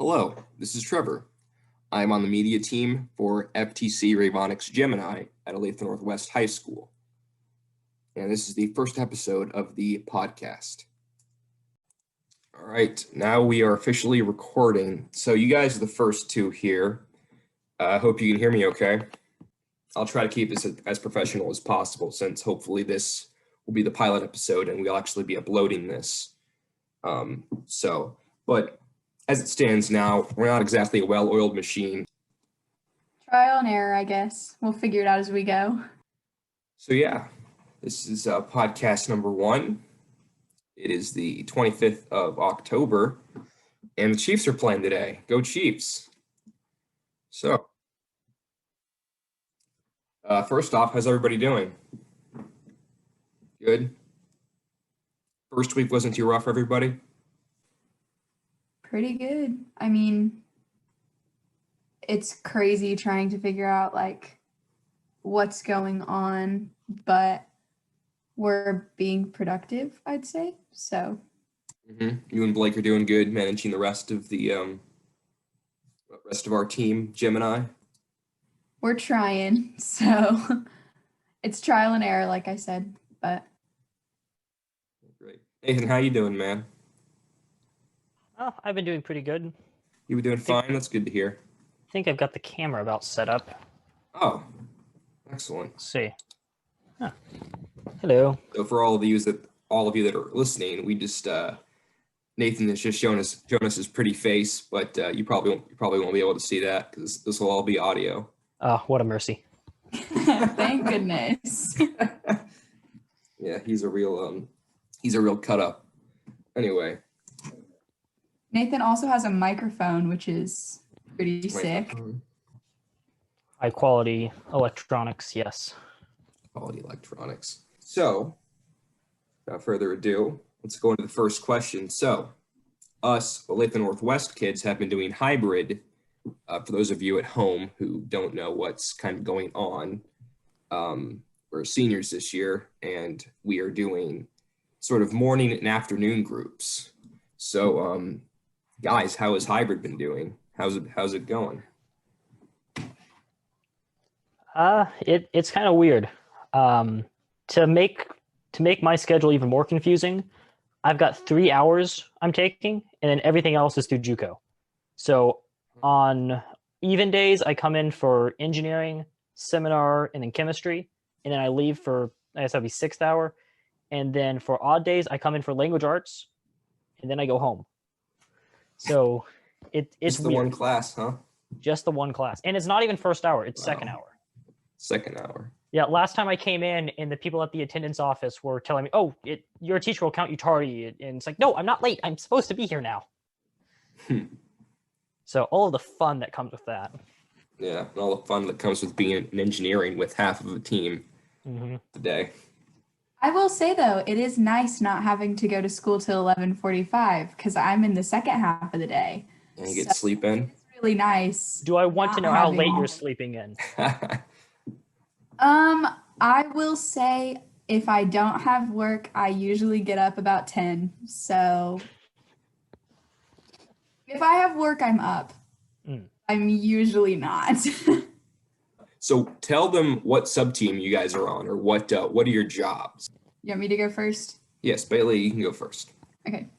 Hello, this is Trevor. I'm on the media team for FTC Ravonics Gemini at Olathe Northwest High School. And this is the first episode of the podcast. All right, now we are officially recording. So you guys are the first two here. I hope you can hear me okay. I'll try to keep this as professional as possible since hopefully this will be the pilot episode and we'll actually be uploading this. But as it stands now, we're not exactly a well-oiled machine. Trial and error, I guess. We'll figure it out as we go. So yeah, this is podcast number 1. It is the 25th of October, and the Chiefs are playing today. Go Chiefs! So, first off, how's everybody doing? Good? First week wasn't too rough for everybody? Pretty good. I mean, it's crazy trying to figure out what's going on, but we're being productive, I'd say. So You and Blake are doing good, managing the rest of our team, Gemini. We're trying. So it's trial and error, like I said, but Great. Nathan, how you doing, man? Oh, I've been doing pretty good. You were doing fine? That's good to hear. I think I've got the camera about set up. Oh, excellent. Let's see. Huh. Hello. So for all of you that are listening, we just Nathan has just shown us his pretty face, but you probably won't be able to see that because this will all be audio. Oh, what a mercy. thank goodness. Yeah, he's a real cut up. Anyway. Nathan also has a microphone, which is pretty sick. High quality electronics, yes. Quality electronics. So, without further ado, let's go into the first question. So, us Olathe Northwest kids have been doing hybrid. For those of you at home who don't know what's kind of going on, we're seniors this year, and we are doing sort of morning and afternoon groups. So, guys, how has hybrid been doing? How's it going? It's kind of weird. To make my schedule even more confusing, I've got 3 hours I'm taking, and then everything else is through JUCO. So on even days, I come in for engineering, seminar, and then chemistry, and then I leave for, I guess that'd be 6th hour. And then for odd days, I come in for language arts, and then I go home. So it's just the weird. one class, huh? Just the one class. And it's not even 1st hour, it's wow. 2nd hour. 2nd hour. Yeah, last time I came in and the people at the attendance office were telling me, oh, your teacher will count you tardy. And it's like, no, I'm not late. I'm supposed to be here now. So all of the fun that comes with that. Yeah, and all the fun that comes with being in engineering with half of a team today. I will say, though, it is nice not having to go to school till 11:45 because I'm in the second half of the day. And you get to sleep in? It's really nice. Do I want to know how late you're sleeping in? I will say if I don't have work, I usually get up about 10. So if I have work, I'm up. I'm usually not. So tell them what sub-team you guys are on, or what are your jobs? You want me to go first? Yes, Bailey, you can go first. Okay.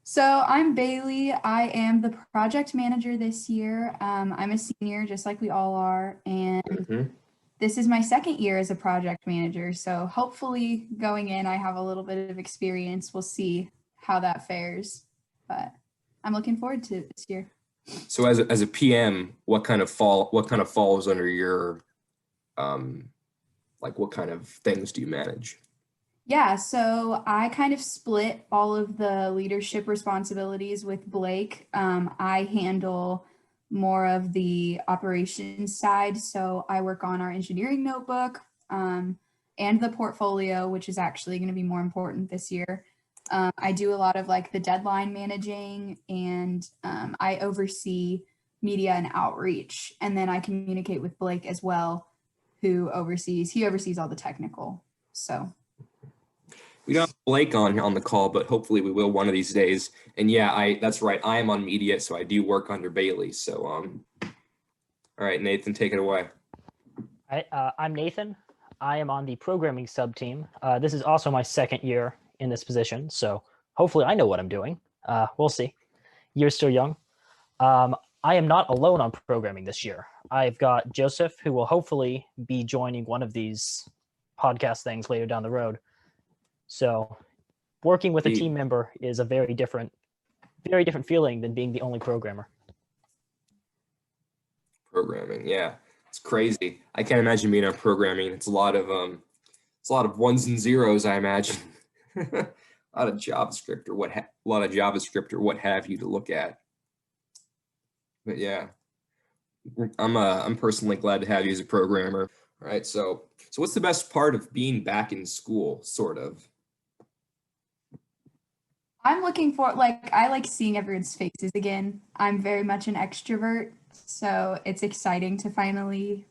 So I'm Bailey. I am the project manager this year. I'm a senior, just like we all are. And this is my 2nd year as a project manager. So hopefully going in, I have a little bit of experience. We'll see how that fares. But I'm looking forward to it this year. So as a PM, what kind of falls under your what kind of things do you manage? Yeah, so I kind of split all of the leadership responsibilities with Blake. I handle more of the operations side. So I work on our engineering notebook and the portfolio, which is actually going to be more important this year. I do a lot of the deadline managing, and I oversee media and outreach. And then I communicate with Blake as well, who oversees all the technical. So We don't have Blake on the call, but hopefully we will one of these days. And yeah, that's right. I am on media, so I do work under Bailey. So all right, Nathan, take it away. I'm Nathan. I am on the programming sub team. This is also my second year in this position, so hopefully I know what I'm doing. We'll see. You're still young. I am not alone on programming this year. I've got Joseph, who will hopefully be joining one of these podcast things later down the road. So working with a team member is a very different feeling than being the only programmer. Programming, yeah, it's crazy. I can't imagine being on programming. It's a lot of ones and zeros, I imagine. a lot of JavaScript or what have you to look at. But yeah, I'm personally glad to have you as a programmer. All right, so what's the best part of being back in school, sort of? I'm looking for, I like seeing everyone's faces again. I'm very much an extrovert, so it's exciting to finally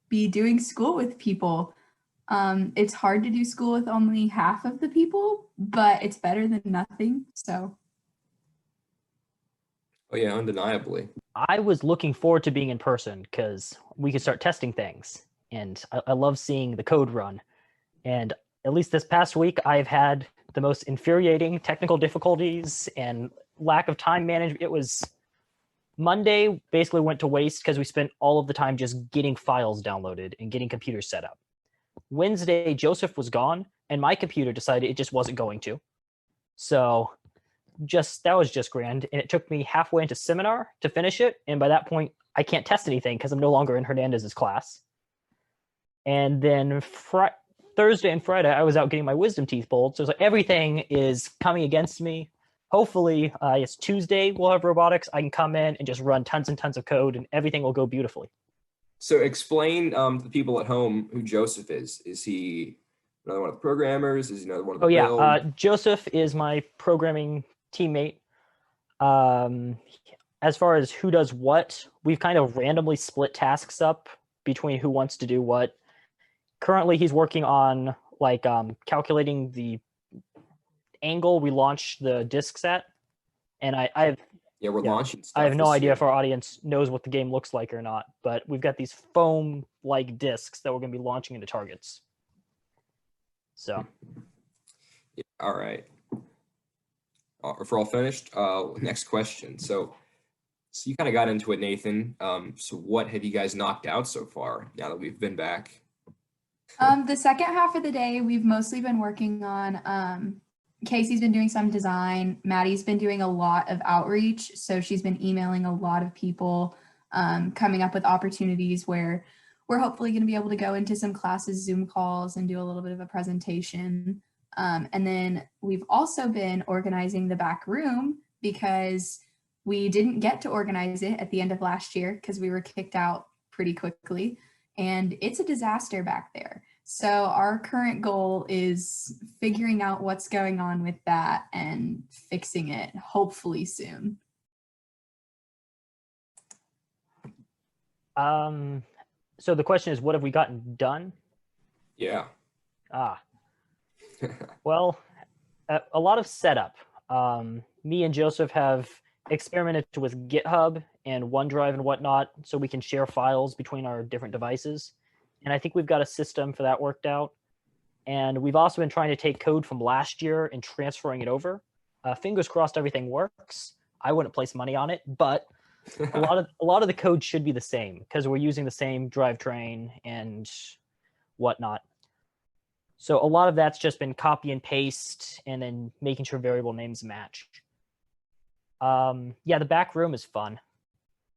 be doing school with people. It's hard to do school with only half of the people, but it's better than nothing. So. Oh yeah, undeniably. I was looking forward to being in person because we could start testing things, and I love seeing the code run. And at least this past week, I've had the most infuriating technical difficulties and lack of time management. It was Monday basically went to waste because we spent all of the time just getting files downloaded and getting computers set up. Wednesday, Joseph was gone, and my computer decided it just wasn't going to. So that was just grand. And it took me halfway into seminar to finish it. And by that point, I can't test anything because I'm no longer in Hernandez's class. And then Thursday and Friday, I was out getting my wisdom teeth pulled. So it's like everything is coming against me. Hopefully, it's Tuesday, we'll have robotics. I can come in and just run tons and tons of code and everything will go beautifully. So explain to the people at home who Joseph is. Is he another one of the programmers? Is he another one of the build? Joseph is my programming teammate. As far as who does what, we've kind of randomly split tasks up between who wants to do what. Currently, he's working on calculating the angle we launch the discs at, and we're launching stuff. I have no idea if our audience knows what the game looks like or not, but we've got these foam-like discs that we're going to be launching into targets. So, yeah, all right. If we're all finished, next question. So you kind of got into it, Nathan. So what have you guys knocked out so far now that we've been back? The second half of the day, we've mostly been working on, Casey's been doing some design. Maddie's been doing a lot of outreach. So she's been emailing a lot of people, coming up with opportunities where we're hopefully going to be able to go into some classes, Zoom calls, and do a little bit of a presentation. And then we've also been organizing the back room because we didn't get to organize it at the end of last year because we were kicked out pretty quickly. And it's a disaster back there. So our current goal is figuring out what's going on with that and fixing it hopefully soon. So the question is, what have we gotten done? Yeah. Well, a lot of setup. Me and Joseph have experimented with GitHub and OneDrive and whatnot so we can share files between our different devices. And I think we've got a system for that worked out. And we've also been trying to take code from last year and transferring it over. Fingers crossed everything works. I wouldn't place money on it, but a lot of the code should be the same because we're using the same drivetrain and whatnot. So a lot of that's just been copy and paste and then making sure variable names match. The back room is fun.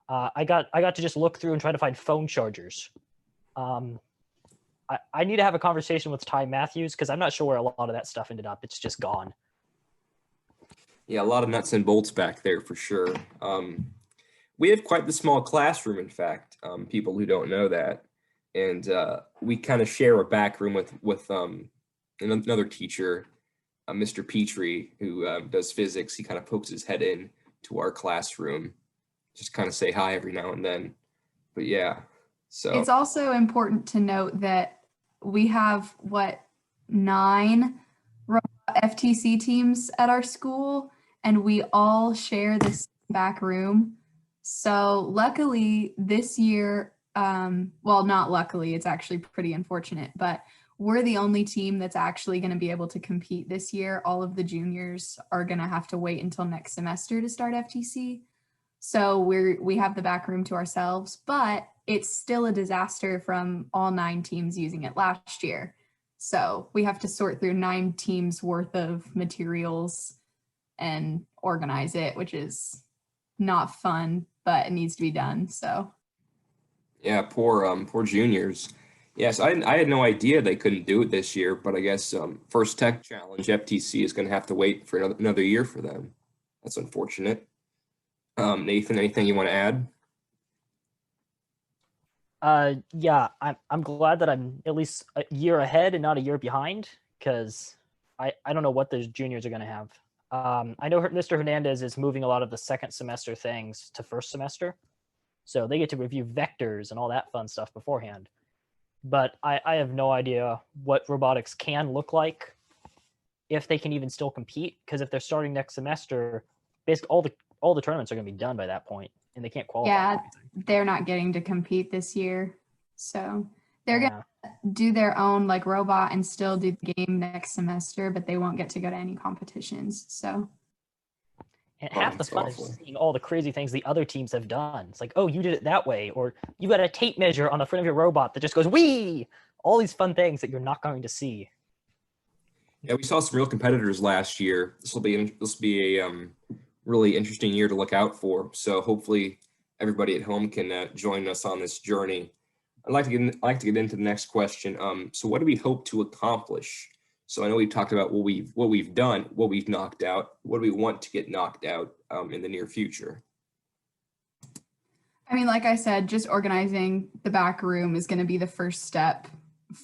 I got to just look through and try to find phone chargers. I need to have a conversation with Ty Matthews because I'm not sure where a lot of that stuff ended up. It's just gone. Yeah, a lot of nuts and bolts back there for sure. We have quite the small classroom, in fact, people who don't know that. And we kind of share a back room with another teacher, Mr. Petrie, who does physics. He kind of pokes his head in to our classroom, just kind of say hi every now and then. But yeah, so it's also important to note that we have 9 got FTC teams at our school, and we all share this back room. So luckily this year, well, not luckily, it's actually pretty unfortunate, but we're the only team that's actually going to be able to compete this year. All of the juniors are going to have to wait until next semester to start FTC. So we have the back room to ourselves, but it's still a disaster from all 9 teams using it last year. So we have to sort through 9 teams worth of materials and organize it, which is not fun, but it needs to be done. So Yeah, poor juniors. Yes, I had no idea they couldn't do it this year, but I guess First Tech Challenge FTC is going to have to wait for another year for them. That's unfortunate. Nathan, anything you want to add? Yeah, I'm glad that I'm at least a year ahead and not a year behind, because I don't know what those juniors are going to have. I know Mr. Hernandez is moving a lot of the second semester things to first semester, so they get to review vectors and all that fun stuff beforehand. But I have no idea what robotics can look like, if they can even still compete, because if they're starting next semester, basically all the tournaments are going to be done by that point, and they can't qualify. yeah, they're not getting to compete this year. So they're going to do their own like robot and still do the game next semester, but they won't get to go to any competitions. So and half the fun is seeing all the crazy things the other teams have done. It's like, oh, you did it that way, or you got a tape measure on the front of your robot that just goes wee. All these fun things that you're not going to see. Yeah, we saw some real competitors last year. This will be a really interesting year to look out for. So hopefully everybody at home can join us on this journey. I'd like to get into the next question. So what do we hope to accomplish? So I know we've talked about what we've done, what we've knocked out. What do we want to get knocked out in the near future? I mean, like I said, just organizing the back room is going to be the first step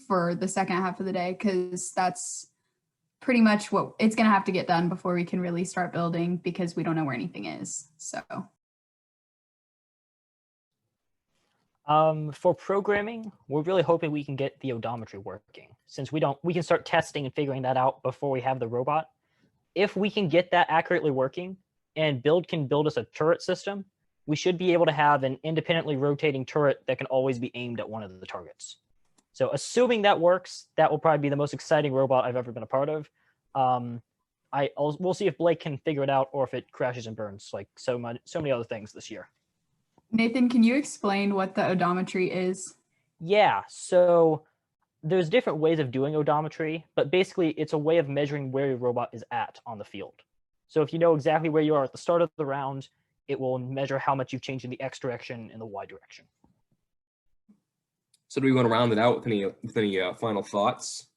for the second half of the day, because that's pretty much what it's going to have to get done before we can really start building, because we don't know where anything is. So for programming, we're really hoping we can get the odometry working, since we can start testing and figuring that out before we have the robot. If we can get that accurately working and can build us a turret system, we should be able to have an independently rotating turret that can always be aimed at one of the targets. So assuming that works, that will probably be the most exciting robot I've ever been a part of. We'll see if Blake can figure it out, or if it crashes and burns like so many other things this year. Nathan, can you explain what the odometry is? Yeah, so there's different ways of doing odometry, but basically it's a way of measuring where your robot is at on the field. So if you know exactly where you are at the start of the round, it will measure how much you've changed in the X direction and the Y direction. So do we want to round it out with any final thoughts?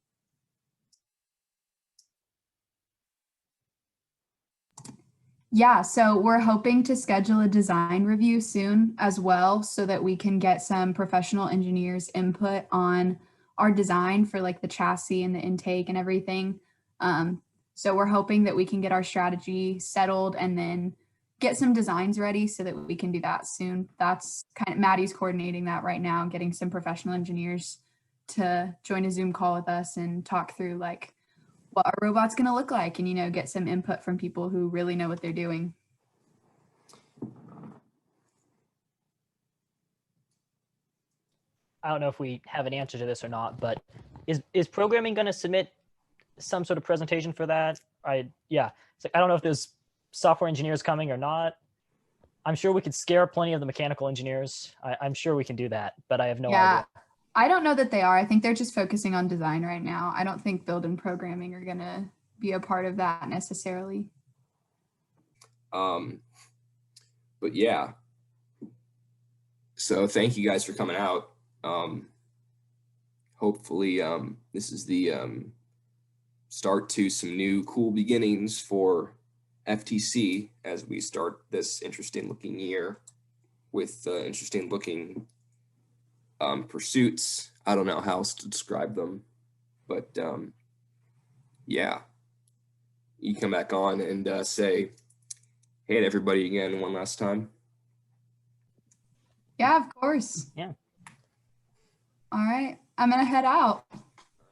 Yeah, so we're hoping to schedule a design review soon as well, so that we can get some professional engineers' input on our design for like the chassis and the intake and everything. So we're hoping that we can get our strategy settled and then get some designs ready so that we can do that soon. That's kind of Maddie's coordinating that right now, getting some professional engineers to join a Zoom call with us and talk through like what our robot's going to look like, and, you know, get some input from people who really know what they're doing. I don't know if we have an answer to this or not, but is programming going to submit some sort of presentation for that? It's like, I don't know if there's software engineers coming or not. I'm sure we could scare plenty of the mechanical engineers. I'm sure we can do that, but I have no idea. I don't know that they are. I think they're just focusing on design right now. I don't think build and programming are going to be a part of that necessarily. But yeah. So thank you guys for coming out. Hopefully this is the start to some new cool beginnings for FTC as we start this interesting looking year with interesting looking pursuits. I don't know how else to describe them, but yeah, you come back on and say hey to everybody again one last time. Yeah, of course. Yeah. All right, I'm gonna head out. All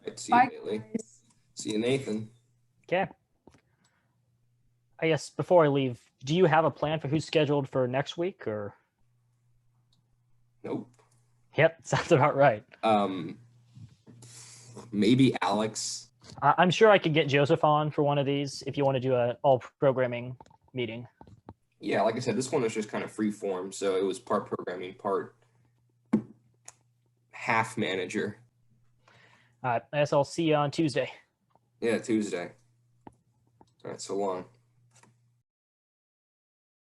right, see Bye, you, Bailey. guys. See you, Nathan. Okay. I guess before I leave, do you have a plan for who's scheduled for next week? Or Nope. yep, sounds about right. Maybe Alex. I'm sure I could get Joseph on for one of these if you want to do an all programming meeting. Yeah, like I said, this one was just kind of free form, so it was part programming, part half manager. I guess I'll see you on Tuesday. Yeah, Tuesday. All right, so long.